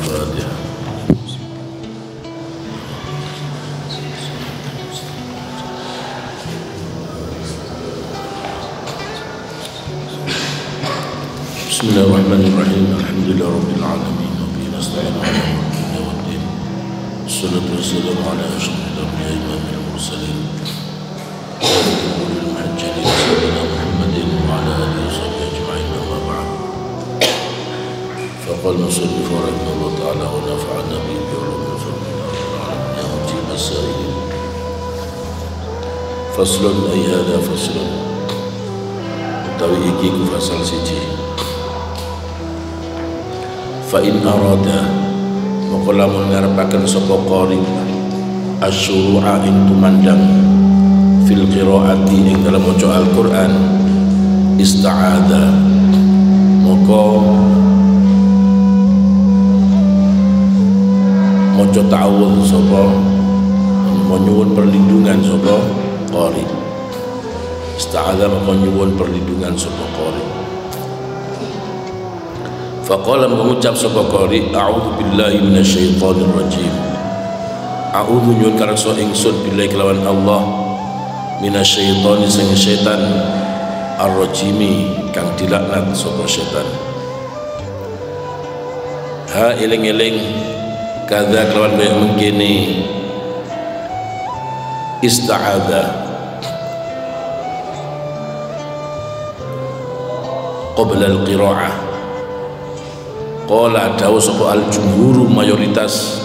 Al-Fatihah. Bismillahirrahmanirrahim. Alhamdulillahirabbil alamin. Wa bihi nasta'inu 'ala umuri waddin. Wassalatu wassalamu 'ala asyrafil anbiya'i wal mursalin. Sayyidil muhajjalin sayyidina Muhammadin wa 'ala alihi wa sahbihi ajma'in. Amma ba'd. Faqala al-musannif rahimahullah ta'ala wa nafa'ana bihi bi 'ulumil fiqh wal 'alamin as-sa'ilin. Faslun ay hadha faslun. Utawi iki ku fasal siji. Fa in arada moko lamun ngarepaken sapa qari asyuru'a ing tumandang fil qiraati ing dalam maca Al-Qur'an ista'adha moko maca ta'awudz sapa nyuwun perlindungan sapa qari ista'adha moko nyuwun perlindungan sapa qari. Faqala mengucap sapa qari a'udzu billahi minasyaitonir rajim. A'udzu nyuwun kareksa ingsun billahi kelawan Allah minasyaitoni sing setan ar-rajimi kang dilaknat sapa setan. Ha eling-eling kadza kelawan kaya mengkene ista'adha qabla al-qira'ah. Qala dawu sapa al-jumhur mayoritas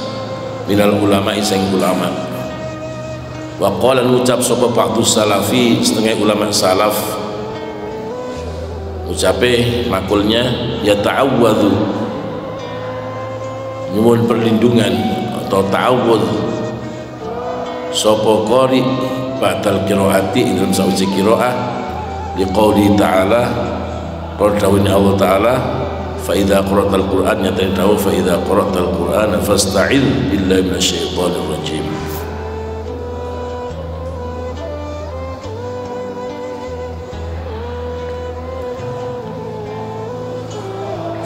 minal ulama iseng ulama. Wa qala ngucap sapa ba'dus salafi setengah ulama salaf ucape makulnya ya ta'awwadhu nyuwun perlindungan atau ta'awudz sapa qari ba'dal qiraati ing dalam sawise qiraah liqauli ta'ala qawli Allah ta'ala fa idza qara'tal qur'an yatadawu fa idza qara'tal qur'ana fasta'idz billahi minasyaitonir rajim.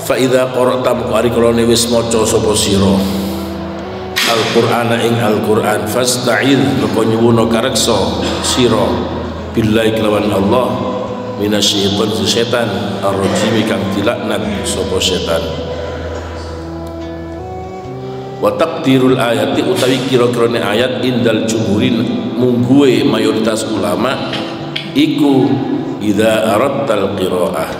Fa idza qara'ta mukari kalane wis maca sapa sira Al-Qur'ana ing Al-Qur'an fasta'idz moko nyuwun kareksa sira billahi kelawan Allah minasyaiton setan ar-rajim kang dilaknat sapa setan. Wa taqdirul ayati utawi kira-kirane ayat indal jumhurin mungguwe mayoritas ulama iku idza aradtal qiraah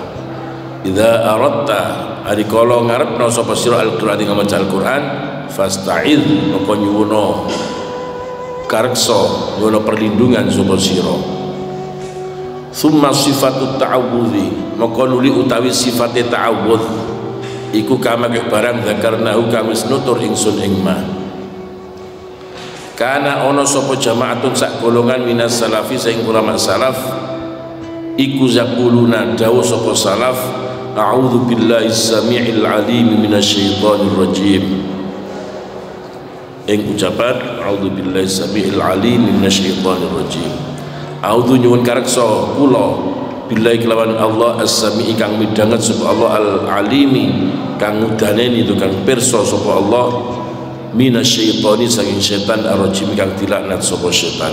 idza aradta ari kala ngarepna sapa sira al-Qur'an ing maca Al-Qur'an fasta'idz moko nyuwun kareksa nyuwun perlindungan sapa sira. Summa sifatut ta'awudzi maka nuli utawi sifate ta'awudz iku kama kaya barang zakarnahu kang wis nutur ingsun ing ma kana ana sapa jamaatun sak golongan minas salafi sing ulama salaf iku zaquluna dawu sapa salaf a'udzu billahi samii'il 'aliim minasyaitonir rajim ing ucapan a'udzu billahi samii'il 'aliim minasyaitonir rajim. A'udzu nyuwun kareksa kula billahi kelawan Allah as-sami'i kang midanget sapa Allah al-alimi kang mudaneni itu kang pirsa sapa Allah minasyaitoni saking setan ar-rajim kang dilaknat sapa setan.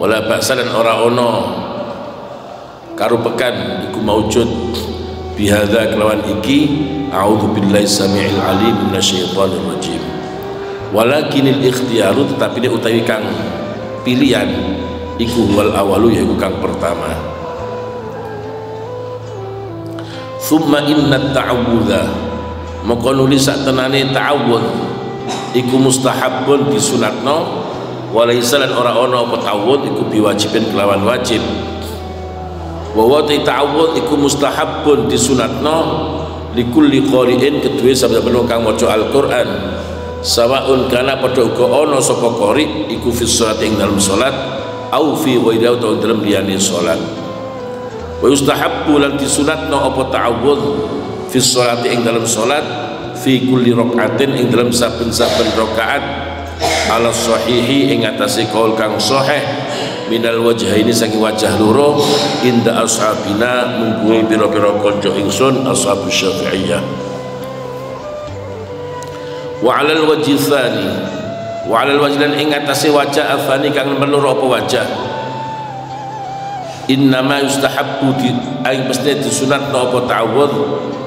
Wala ba'sa lan ora ana karo pekan iku maujud bihadza kelawan iki a'udzu billahi samii'il 'aliim minasyaitonir rajim. Walakinil ikhtiyaru tetapi dia utawi kang pilihan iku wal awalu yaiku kang pertama. Thumma inna ta'awudha maka nuli sak tenane ta'awudz iku mustahabun disunatno walaysa lan ora ana apa ta'awudz iku biwajibin kelawan wajib. Wa wa ta'awudz iku mustahabun disunatno likulli qari'in kedue saben-saben kang maca Al-Qur'an sawaun kana padha uga ana sapa qari iku fi shalat ing dalam salat au fi ghairi atau dalam liyane salat. Wa yustahabbu lan disunatno apa ta'awudz fi shalat ing dalam salat fi kulli rakaatin ing dalam saben-saben rakaat ala sahihi ing atase kaul kang sahih minal wajhaini saking wajah loro inda ashabina mungguhe pira-pira kanca ingsun ashabus syafi'iyah. wa 'alal wajhi tsani wa 'alal wajhi lan ing atase wajah atsani kang nomor loro apa wajah innama yustahabbu ay mesti disunatno apa ta'awudz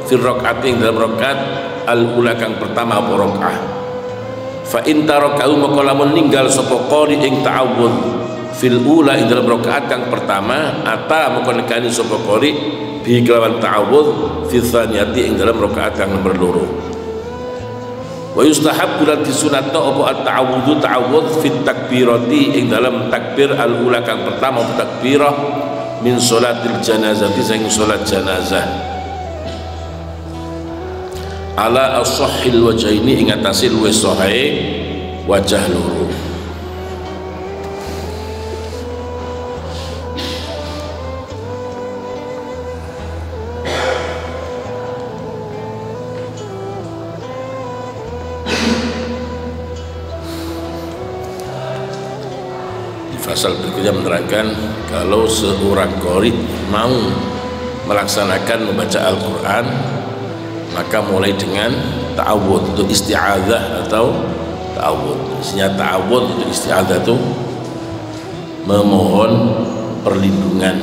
fi rakaat ing dalam rakaat al-ula kang pertama apa rakaat fa in tarakau maka lamun ninggal sapa qari ing ta'awudz fil ula ing dalam rakaat kang pertama ata maka nekani sapa qari bi kelawan ta'awudz fi tsaniyati ing dalam rakaat kang nomor loro wa yustahabbu lan disunatno apa at-ta'awudzu ta'awudz fit takbirati ing dalam takbir al-ula kang pertama takbirah min sholatil janazati saking sholat janazah ala as-sahhil wajhaini ing atase luwih sahih wajah loro. Pasal berikutnya menerangkan kalau seorang qari mau melaksanakan membaca Al-Quran maka mulai dengan ta'awudz untuk isti'adzah atau ta'awudz. Isinya ta'awudz untuk isti'adzah itu memohon perlindungan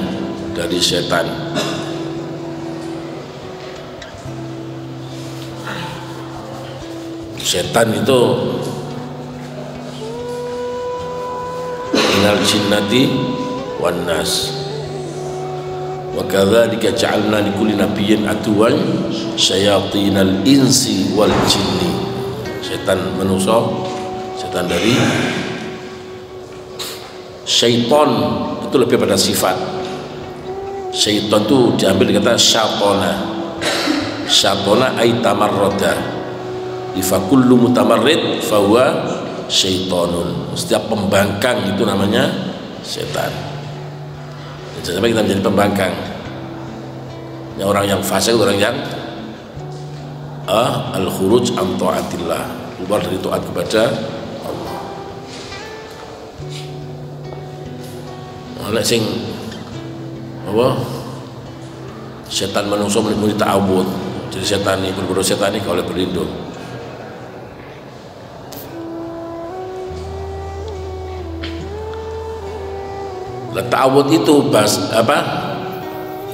dari setan. Setan itu minal jinnati wan nas wa kadzalika ja'alna likulli nabiyyin aduwan syayatinal insi wal jinni. Setan manusia, setan dari syaitan itu lebih pada sifat. Syaitan itu diambil kata syatona. Syatona ay tamarrada. Fa kullu mutamarrid fa huwa syaitanun. Setiap pembangkang itu namanya setan. Jangan sampai kita menjadi pembangkang. Yang orang yang fasik, orang yang al-khuruj an ta'atillah, keluar dari taat kepada Allah. Oleh sing apa? Setan manusia muni ta'awud. Jadi setan ini berburu setan ini kalau berlindung. Ta'awudz itu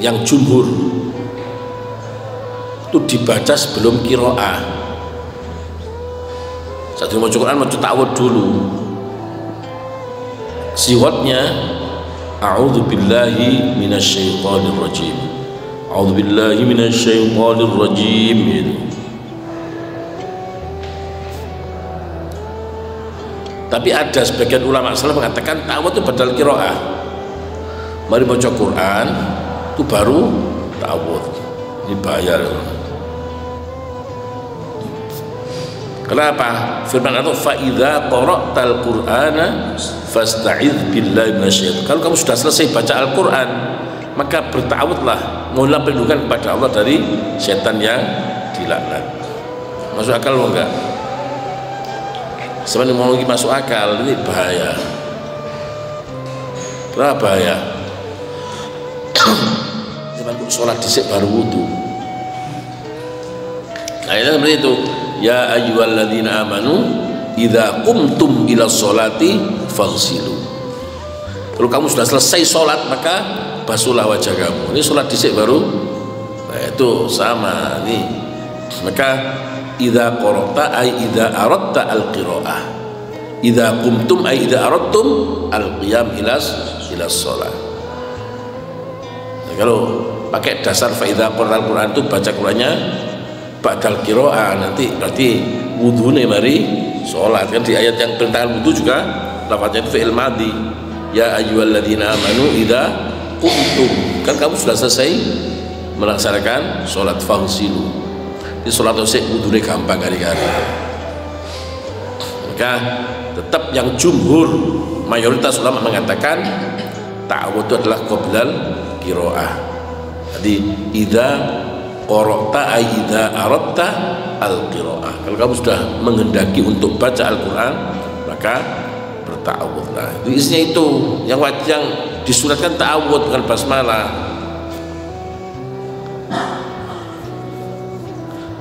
yang jumhur itu dibaca sebelum qiraah. Saat mau Quran mau ta'awudz dulu. Siwatnya a'udzu billahi minasyaitonir rajim. A'udzu billahi minasyaitonir rajim. Tapi ada sebagian ulama salaf mengatakan ta'awudz itu badal qiraah. Mari baca Quran itu baru ta'awudz. Ini bahaya. Kenapa? Firman Allah fa idza qara'tal qur'ana fasta'idz billahi minasyaitonir. Kalau kamu sudah selesai baca Al-Qur'an, maka berta'awudz,lah, mohonlah perlindungan kepada Allah dari setan yang dilaknat. Masuk akal mau enggak? Sebenarnya mau lagi masuk akal, ini bahaya. Kenapa bahaya? Zaman sholat dhisik baru wudu. Ayatnya seperti itu. Ya ayyuhalladzina amanu idza qumtum ila sholati faghsilu. Kalau kamu sudah selesai sholat maka basuhlah wajah kamu. Ini sholat dhisik baru. Nah, itu sama nih. Maka idza qara'ta ay idza aradta al-qira'ah. Idza qumtum ay idza aradtum al-qiyam ila shalah. Nah, kalau pakai dasar fa idza qara'al Qur'an itu baca Qur'annya ba'dal qira'ah, nanti berarti wudune mari salat. Kan di ayat yang tentang wudu juga lafaznya itu fi'il madhi. Ya ayyuhalladzina amanu idza qumtum. Kan kamu sudah selesai melaksanakan salat faghsilu. Di sholat osek wudhunya gampang kali-kali. Maka tetap yang jumhur mayoritas ulama mengatakan ta'awudz itu adalah qoblal qiraah. Jadi idza qara'ta ay idza aradta al-qiraah. Kalau kamu sudah menghendaki untuk baca Al-Qur'an maka berta'awudz. Nah, itu isinya itu yang disunatkan ta'awudz bukan basmalah.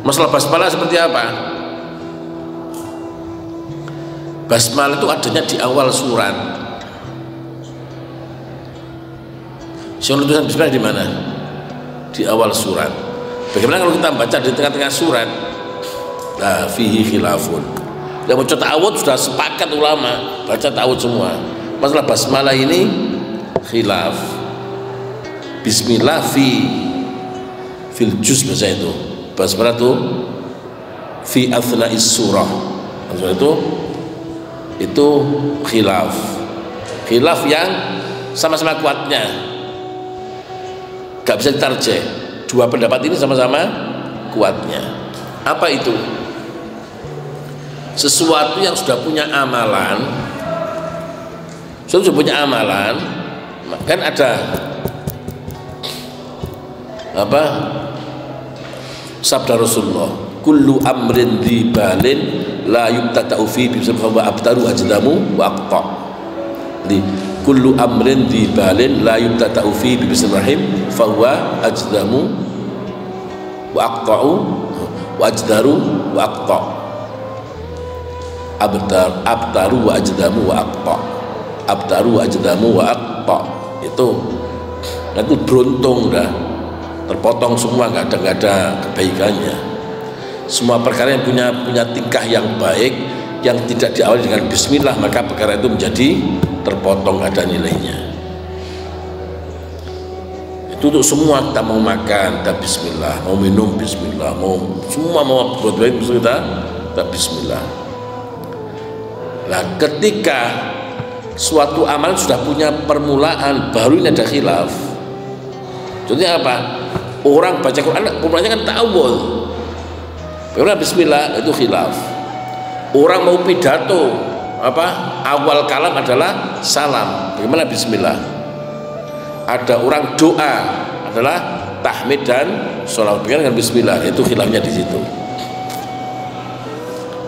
Masalah basmalah seperti apa? basmalah itu adanya di awal surat. Tulisan bismillah di mana? Di awal surat. Bagaimana kalau kita baca di tengah-tengah surat? Nah, fihi khilafun. Yang baca ta'awud sudah sepakat ulama baca ta'awud semua. Masalah basmalah ini khilaf. Bismillah fil juz bahasa itu. Basmalah itu fi athna'is surah. Maksudnya itu khilaf. Khilaf yang sama-sama kuatnya. Gak bisa ditarjih. Dua pendapat ini sama-sama kuatnya. Apa itu? Sesuatu yang sudah punya amalan, sudah punya amalan, kan ada apa? Sabda Rasulullah, kullu amrin dzibalin la yubtada'u fi bismillah abtaru ajdamu wa aqta. Di kullu amrin dzibalin la yubtada'u fi bismillahirrahmanirrahim fa huwa ajdamu wa aqta'u wa ajdaru wa aqta. Abtaru wa ajdamu wa aqta. Abtaru wa ajdamu wa aqta. Itu beruntung dah, terpotong semua, nggak ada kebaikannya. Semua perkara yang punya tingkah yang baik, yang tidak diawali dengan bismillah, maka perkara itu menjadi terpotong, ada nilainya. Itu untuk semua. Kita mau makan kita bismillah, mau minum bismillah, semua mau berbuat baik kita bismillah. Nah, ketika suatu amal sudah punya permulaan, baru ini ada khilaf. Contohnya apa? Orang baca Quran, permulaannya kan ta'awudz. Bagaimana bismillah? Itu khilaf. Orang mau pidato, awal kalam adalah salam. Bagaimana bismillah? Ada orang doa adalah tahmid dan sholawat. Bagaimana dengan bismillah? Itu khilafnya di situ.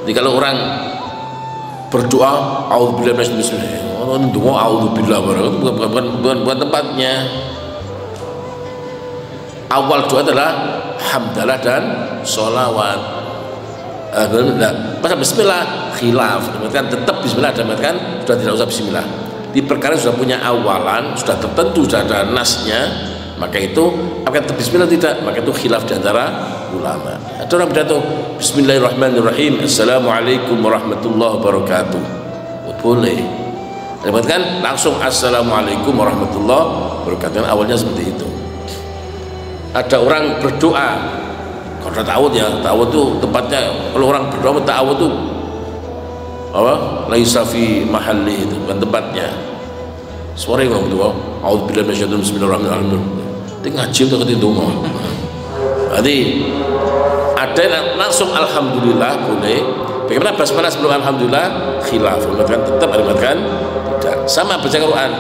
Jadi kalau orang berdoa a'udzubillahi minasyaitonir rajim, orang doa a'udzubillah, bukan tempatnya. Awal doa adalah hamdalah dan sholawat. Masa bismillah khilaf, tetap bismillah, sudah tidak usah bismillah. Di perkara sudah punya awalan, sudah tertentu, sudah ada nasnya, maka itu apakah bismillah tidak, maka itu khilaf di antara ulama. Ada orang pidato bismillahirrahmanirrahim, assalamualaikum warahmatullahi wabarakatuh, boleh. Kan langsung assalamualaikum warahmatullahi wabarakatuh, awalnya seperti itu. Ada orang berdoa, kalau ta'awudz ya, ta'awudz itu tempatnya, kalau orang berdoa ta'awudz itu laisa fi mahalli, itu bukan tempatnya. Suara yang ngomong doa a'udzubillahi minasyaitonir rajim, bismillahirrahmanirrahim, itu ngaji untuk itu mau. Jadi ada yang langsung alhamdulillah boleh. Bagaimana basmalah sebelum alhamdulillah? Khilaf. Mengatakan tetap, mengatakan tidak. Sama baca Quran.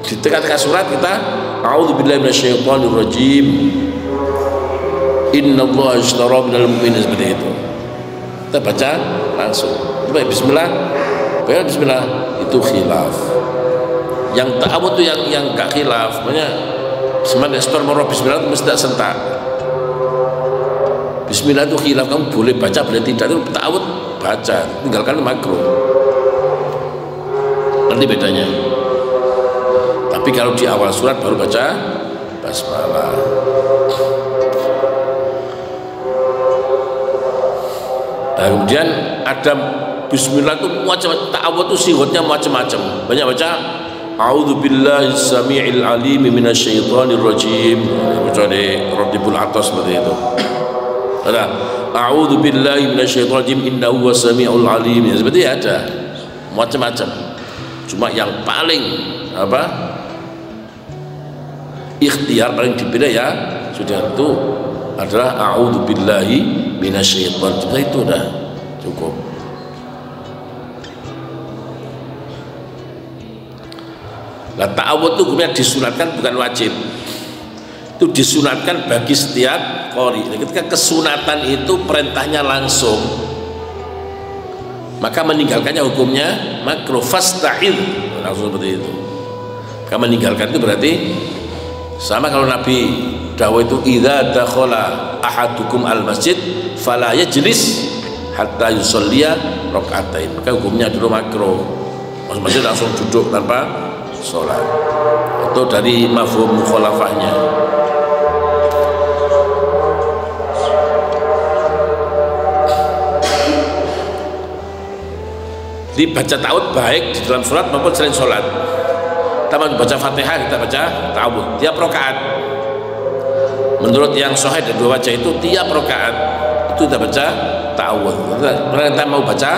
Di tengah-tengah surat kita a'udzubillahi minasyaitonir rajim, innallaha ashtara minal mu'minin, seperti itu. Kita baca langsung. Coba bismillah. Bagaimana bismillah? Itu khilaf. Yang ta'awudz itu yang enggak khilaf. Makanya semangat store moro bismillah itu mesti tak sentak. Bismillah itu khilaf, kamu boleh baca boleh tidak, itu ta'awudz baca, tinggalkan makruh. Nanti bedanya. Tapi kalau di awal surat baru baca basmalah. Nah, kemudian ada bismillah itu macam, ta'awudz itu sihotnya macam-macam. Banyak baca a'udzubillahi samii'il 'aliim minasyaitonir rajim. Baca di Ratibul Atas seperti itu. Ada a'udzubillahi minasyaitonir rajim innahu was-samii'ul 'aliim. Ya, seperti ada macam-macam. Cuma yang paling ikhtiar paling dipilih ya sudah itu adalah a'udzubillahi minasyaitonir rajim. Itu dah cukup. Nah, ta'awudz itu kemudian disunatkan, bukan wajib. Itu disunatkan bagi setiap qori. Ketika kesunatan itu perintahnya langsung, maka meninggalkannya hukumnya makruh. Fasta'idz, langsung seperti itu. Maka meninggalkan itu berarti sama kalau Nabi dawuh itu idza dakhala ahadukum al masjid fala yajlis hatta yusalliya rakaatain, maka hukumnya dulu makruh, maksudnya langsung duduk tanpa sholat. Atau dari mafhum mukhalafahnya, dibaca ta'awud baik di dalam sholat maupun selain sholat. Kita baca Fatihah, kita baca ta'awud tiap rakaat. Menurut yang sahih dari dua wajah itu tiap rakaat itu kita baca ta'awud. Kita mau baca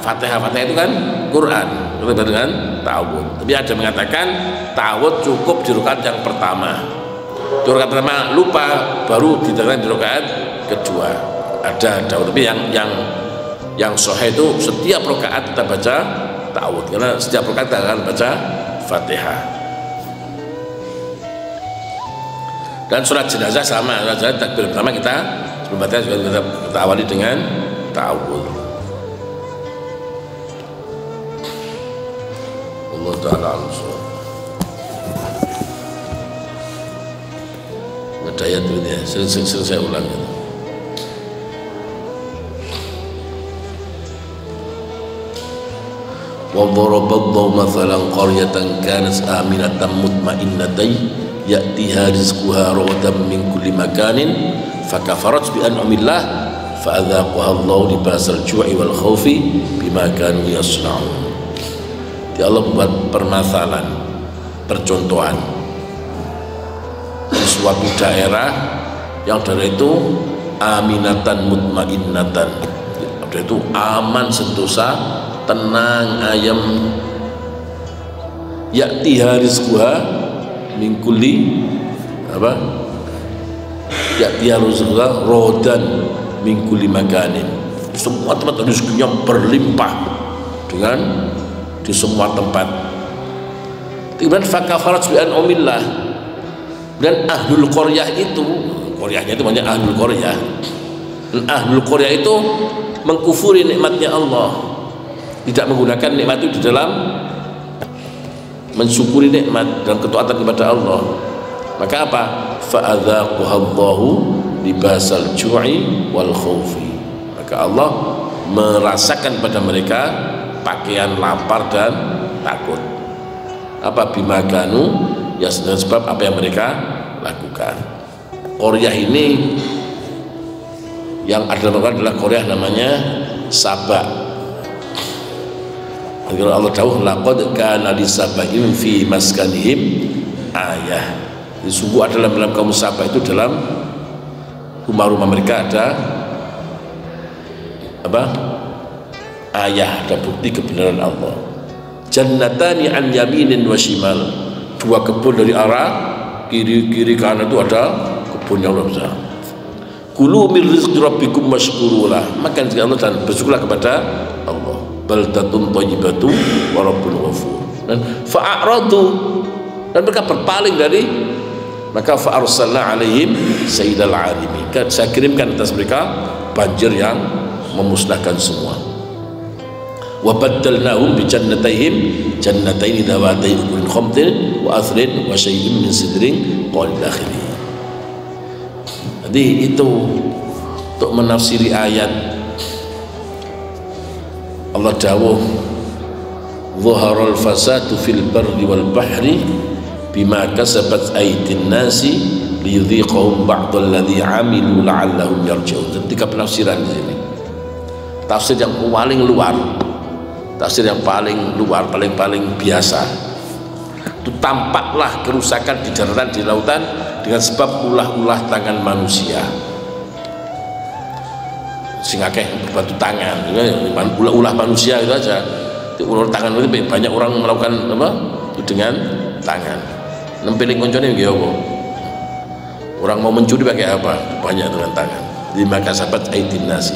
Fatihah, Fatihah itu kan Quran, kita dengan ta'awud. Tapi ada mengatakan ta'awud cukup di rakaat yang pertama. Di rakaat pertama lupa, baru diterangkan di rakaat kedua. Ada ta'awud. Tapi yang sahih itu setiap rakaat kita baca ta'awud, karena setiap rakaat kita akan baca Fatihah. Dan sholat jenazah sama, sholat jenazah takbir pertama kita sebelum Fatihah juga kita awali dengan ta'awud. Allah Ta'ala al-Musul. Ngedayat ini ya, sering saya ulang gitu. وَضَرَبَ اللَّهُ مَثَلًا قَرْيَةً كَانَتْ آمِنَةً مُطْمَئِنَّةً يَأْتِيهَا رِزْقُهَا رَغَدًا مِنْ كُلِّ مَكَانٍ فَكَفَرَتْ بِأَنْعُمِ اللَّهِ فَأَذَاقَهَا اللَّهُ لِبَاسَ الْجُوعِ وَالْخَوْفِ بِمَا كَانُوا يَصْنَعُونَ. Allah buat permasalahan, percontohan di suatu daerah yang daerah itu aminatan mutmainnatan, daerah itu aman sentosa, tenang, ayam. Ya'tiha rizquha min kulli apa? Ya'tiha rizquha rodan min kulli makanin. Semua tempat rezekinya berlimpah dengan di semua tempat. Kemudian fakafarat bi an'umillah, dan ahlul qaryah itu, qaryahnya itu banyak ahlul qaryah. Dan ahlul qaryah itu mengkufuri nikmatnya Allah, tidak menggunakan nikmat itu di dalam mensyukuri nikmat dan ketaatan kepada Allah. Maka apa? Fa'adzaquhallahu libasal ju'i wal khaufi. Maka Allah merasakan pada mereka pakaian lapar dan takut. Apa? Bimakanu, ya sebab apa yang mereka lakukan. Qaryah ini yang ada adalah qaryah namanya Saba. Agar Allah tahu laqad kana li sabain fi maskanihim ayah. Sungguh adalah dalam kaum Saba itu, dalam rumah-rumah mereka ada apa? Ayah, ada bukti kebenaran Allah. Jannatani an yaminin wa shimal, dua kebun dari arah kiri kanan itu ada kebun yang luar biasa. Kulu min rizqi rabbikum washkurulah, makan rezeki Allah dan bersyukurlah kepada Allah. Baldatun thayyibatu wa rabbun ghafur. Dan fa'aradu, dan mereka berpaling dari, maka fa'arsalna alaihim sayyidal alimin, saya kirimkan atas mereka banjir yang memusnahkan semua. Wa baddalnahum bi jannatayhim jannatayn dawatay ukulin khamtin wa athrin wa syai'in min sidrin qalil akhiri. Jadi itu untuk menafsiri ayat Allah dawuh zaharal fasadu fil barri wal bahri bima kasabat aydin nasi liyudhiqahum ba'dal ladzi 'amilu la'allahum yarji'un. Tiga penafsiran di sini. Tafsir yang paling luar, tafsir yang paling luar, paling biasa, itu tampaklah kerusakan di daratan, di lautan dengan sebab ulah-ulah tangan manusia. Sing akeh berbatu tangan, ulah manusia itu aja. Ulah tangan itu banyak orang melakukan apa? Itu dengan tangan. Nempeling koncone nggih apa? Orang mau mencuri pakai apa? Banyak dengan tangan. Lima kasabat aydin nasi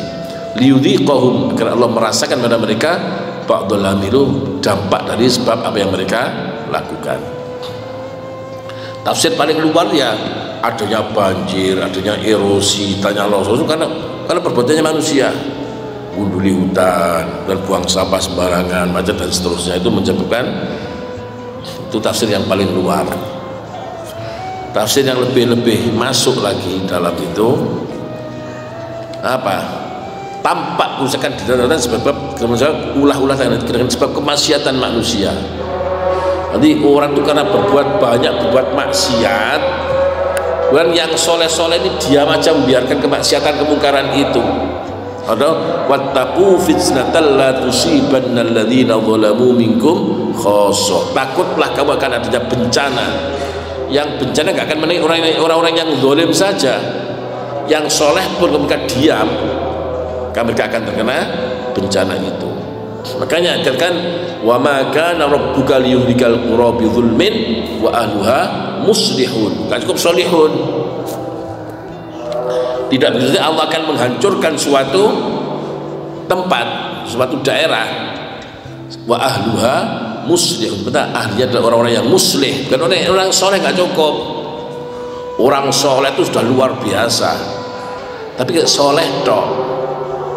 liyudhiqahum, agar Allah merasakan pada mereka ba'dul amilu, dampak dari sebab apa yang mereka lakukan. Tafsir paling luar ya adanya banjir, adanya erosi, tanah longsor, karena perbuatannya manusia, gunduli hutan dan buang sampah sembarangan, macet dan seterusnya, itu menyebabkan. Itu tafsir yang paling luar. Tafsir yang lebih masuk lagi dalam itu apa? tampak kerusakan di daratan sebab ulah-ulah dengan sebab kemaksiatan manusia. Nanti orang itu karena berbuat maksiat, bukan yang soleh-soleh ini diam aja membiarkan kemaksiatan kemungkaran itu. Ada wattaqu fitnatan la tusibanna alladziina zalamu minkum khassah. Takutlah kamu akan adanya bencana. Yang bencana enggak akan menimpa orang-orang yang zalim saja. Yang soleh pun ketika diam, mereka akan terkena bencana itu. Makanya ajarkan wa ma kana rabbuka liyuhlikal qura bi dzulmin wa ahluha muslihun. Enggak cukup solihun. Tidak berarti Allah akan menghancurkan suatu tempat, suatu daerah wa ahluha muslihun. Betul, ahlinya adalah orang-orang yang muslih, bukan orang soleh. Nggak cukup. Orang soleh itu sudah luar biasa, tapi soleh toh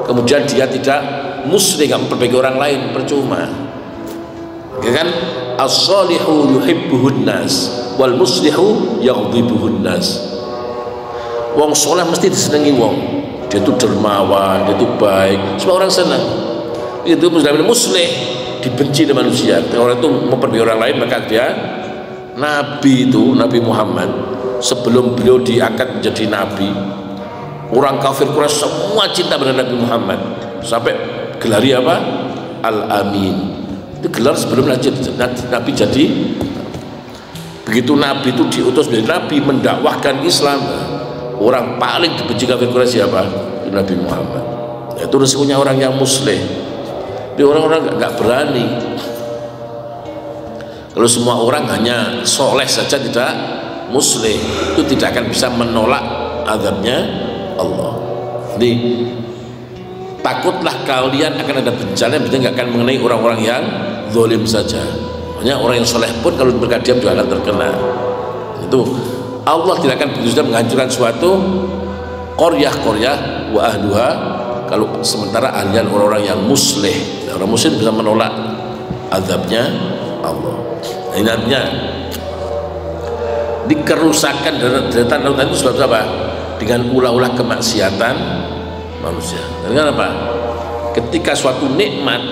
kemudian dia tidak muslih, nggak memperbaiki orang lain, percuma. Ya kan? As-solihu yuhibbuhun nas wal muslihu yaghdibuhun nas. Wong soleh mesti disenangi wong. Dia itu dermawan, dia itu baik, semua orang senang. Itu muslih, dibenci oleh manusia. Orang itu memperbaiki orang lain, maka dia Nabi itu, Nabi Muhammad, sebelum beliau diangkat menjadi Nabi, orang kafir Quraisy semua cinta pada Nabi Muhammad. Sampai gelari apa? Al-Amin. Itu gelar sebelum Nabi jadi. Begitu Nabi itu diutus menjadi Nabi, mendakwahkan Islam, orang paling dibenci kafir Quraisy siapa? Nabi Muhammad. Itu resikonya orang yang muslih. Jadi orang-orang nggak berani. Kalau semua orang hanya soleh saja tidak muslih, itu tidak akan bisa menolak azabnya Allah. Jadi takutlah kalian akan ada bencana yang nggak akan mengenai orang-orang yang zalim saja. Hanya orang yang soleh pun kalau mereka diam juga akan terkena. Itu Allah tidak akan begitu saja menghancurkan suatu qaryah wa ahluha kalau sementara ahlian orang-orang yang muslih. Orang muslih bisa menolak azabnya Allah. Ini artinya di kerusakan daratan lautan itu sebab apa? Dengan ulah-ulah kemaksiatan manusia. Dengan apa? Ketika suatu nikmat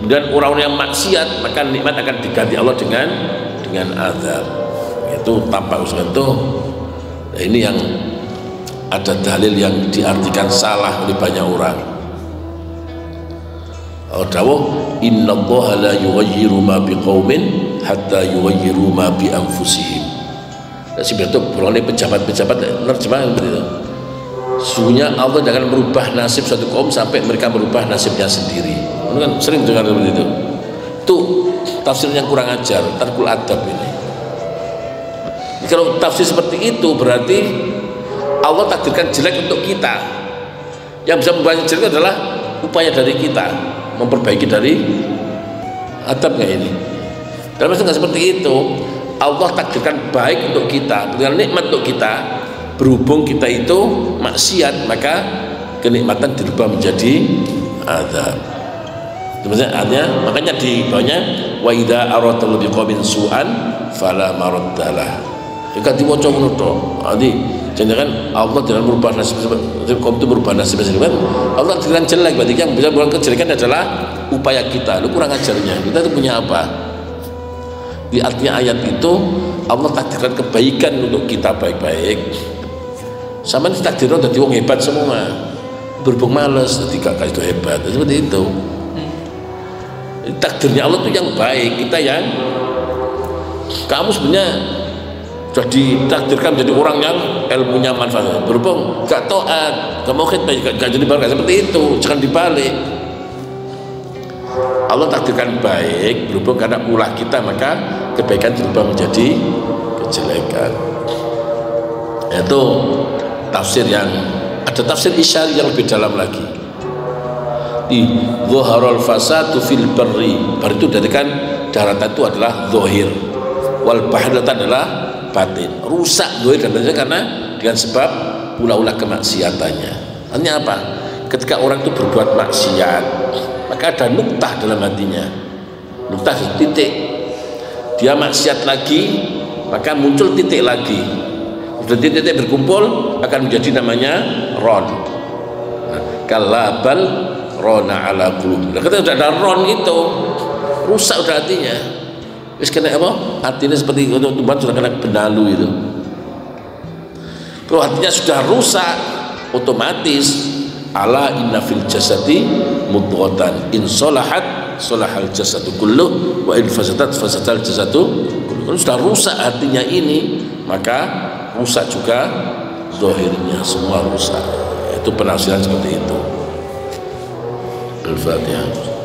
dan orang yang maksiat, maka nikmat akan diganti Allah dengan azab. Itu tanpa usaha itu. Nah, ini yang ada dalil yang diartikan salah oleh banyak orang. Dawuh innallaha la yughayyiru ma biqaumin hatta yughayyiru ma bi anfusihim. Nah, sebenarnya beroleh pejabat-pejabat nerjemah begitu. Sesungguhnya Allah jangan merubah nasib suatu kaum sampai mereka merubah nasibnya sendiri. Ini kan sering dengar seperti itu. Itu tafsir yang kurang ajar, tarkul adab ini. Kalau tafsir seperti itu berarti Allah takdirkan jelek untuk kita. Yang bisa membuatnya jelek adalah upaya dari kita memperbaiki dari adabnya ini. Dalam maksudnya seperti itu, Allah takdirkan baik untuk kita, dengan nikmat untuk kita. Berhubung kita itu maksiat, maka kenikmatan dirubah menjadi azab. Artinya, makanya di bawahnya wa idza aradallahu biqaumin su'an fala maraddalah. Jika diwaca ngono tok. Jadi kan Allah tidak merubah nasib kaum itu merubah nasib sendiri. Allah tidak jelek, berarti yang bisa membuat kejelekan adalah upaya kita. Lu kurang ajarnya. Kita itu punya apa? Di artinya ayat itu Allah takdirkan kebaikan untuk kita baik-baik. Sama takdirnya udah wong hebat semua. Berhubung males, jadi kakak itu hebat. Seperti itu. Takdirnya Allah itu yang baik, kita yang kamu sebenarnya sudah ditakdirkan menjadi orang yang ilmunya manfaat. Berhubung gak taat, gak mau khidmat, gak jadi barang seperti itu. Jangan dibalik. Allah takdirkan baik, berhubung karena ulah kita maka kebaikan berubah menjadi kejelekan. Itu tafsir yang ada tafsir isyari yang lebih dalam lagi. Di dhaharul fasadu fil barri, bar itu dari kan daratan itu adalah zahir, wal bahr adalah batin. Rusak zahir dan batin karena dengan sebab ulah-ulah kemaksiatannya. Artinya apa? Ketika orang itu berbuat maksiat, maka ada nuktah dalam hatinya. Nuktah titik. Dia maksiat lagi, maka muncul titik lagi. Sudah titik berkumpul akan menjadi namanya ron. Nah, kalla bal rona ala qulub. Nah, ketika sudah ada ron itu rusak udah hatinya. Wis kena apa? Hatinya seperti untuk tuban sudah kena benalu itu. Kalau hatinya sudah rusak, otomatis ala inna fil jasadi mudghatan in salahat salahal jasadu kulluh wa in fasadat fasadal jasadu kulluh. Kalau sudah rusak hatinya ini, maka rusak juga zahirnya, semua rusak. Itu penafsiran seperti itu. Al-Fatihah.